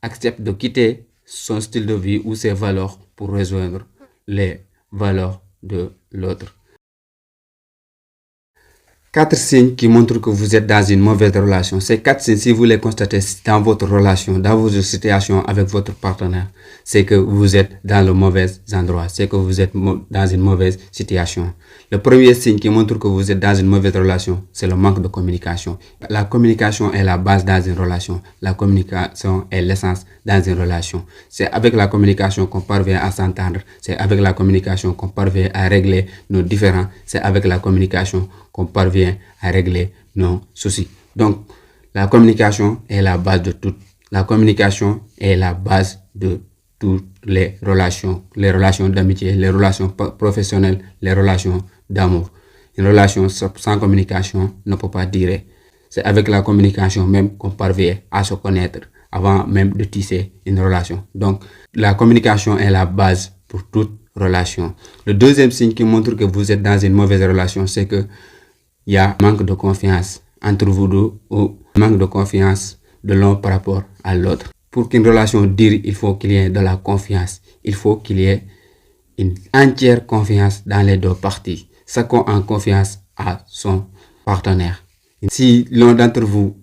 accepte de quitter son style de vie ou ses valeurs pour rejoindre les valeurs de l'autre. 4 signes qui montrent que vous êtes dans une mauvaise relation. Ces 4 signes, si vous les constatez dans votre relation, dans votre situation avec votre partenaire, c'est que vous êtes dans le mauvais endroit, c'est que vous êtes dans une mauvaise situation. Le premier signe qui montre que vous êtes dans une mauvaise relation, c'est le manque de communication. La communication est la base dans une relation. La communication est l'essence dans une relation. C'est avec la communication qu'on parvient à s'entendre. C'est avec la communication qu'on parvient à régler nos différends. C'est avec la communication qu'on parvient à régler nos soucis. Donc, la communication est la base de tout. La communication est la base de toutes les relations d'amitié, les relations professionnelles, les relations d'amour. Une relation sans communication ne peut pas durer. C'est avec la communication même qu'on parvient à se connaître avant même de tisser une relation. Donc, la communication est la base pour toute relation. Le deuxième signe qui montre que vous êtes dans une mauvaise relation, c'est que il y a manque de confiance entre vous deux ou manque de confiance de l'un par rapport à l'autre. Pour qu'une relation dure, il faut qu'il y ait de la confiance. Il faut qu'il y ait une entière confiance dans les deux parties. Chacun en confiance à son partenaire. Si l'un d'entre vous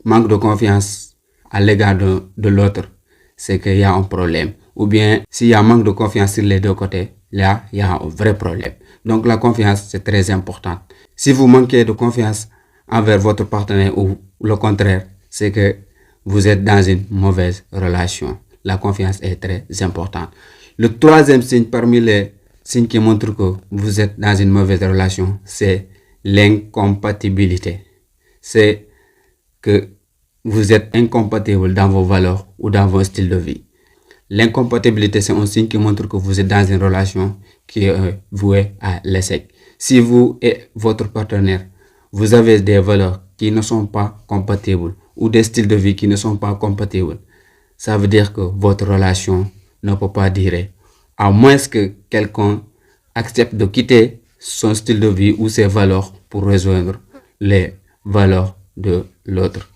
manque de confiance à l'égard de l'autre, c'est qu'il y a un problème. Ou bien, s'il y a manque de confiance sur les deux côtés, là, il y a un vrai problème. Donc, la confiance, c'est très important. Si vous manquez de confiance envers votre partenaire ou le contraire, c'est que vous êtes dans une mauvaise relation. La confiance est très importante. Le troisième signe parmi les signes qui montrent que vous êtes dans une mauvaise relation, c'est l'incompatibilité. C'est que vous êtes incompatible dans vos valeurs ou dans vos styles de vie. L'incompatibilité, c'est un signe qui montre que vous êtes dans une relation qui est vouée à l'échec. Si vous et votre partenaire, vous avez des valeurs qui ne sont pas compatibles ou des styles de vie qui ne sont pas compatibles, ça veut dire que votre relation ne peut pas durer. À moins que quelqu'un accepte de quitter son style de vie ou ses valeurs pour rejoindre les valeurs de l'autre.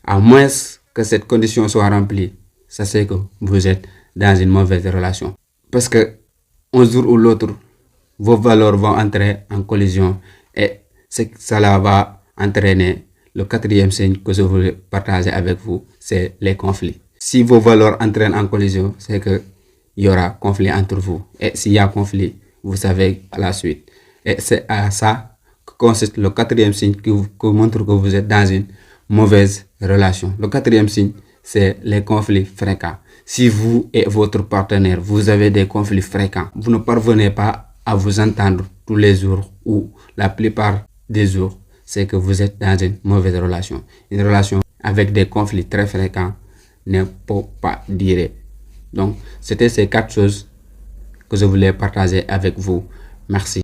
À moins que cette condition soit remplie, ça c'est que vous êtes dans une mauvaise relation. Parce que un jour ou l'autre, vos valeurs vont entrer en collision et cela va entraîner le quatrième signe que je voulais partager avec vous, c'est les conflits. Si vos valeurs entraînent en collision, c'est qu'il y aura conflit entre vous. Et s'il y a conflit, vous savez à la suite. Et c'est à ça que consiste le quatrième signe qui montre que vous êtes dans une mauvaise relation. Le quatrième signe, c'est les conflits fréquents. Si vous et votre partenaire, vous avez des conflits fréquents, vous ne parvenez pas à vous entendre tous les jours ou la plupart des jours, c'est que vous êtes dans une mauvaise relation. Une relation avec des conflits très fréquents ne peut pas durer. Donc, c'était ces 4 choses que je voulais partager avec vous. Merci.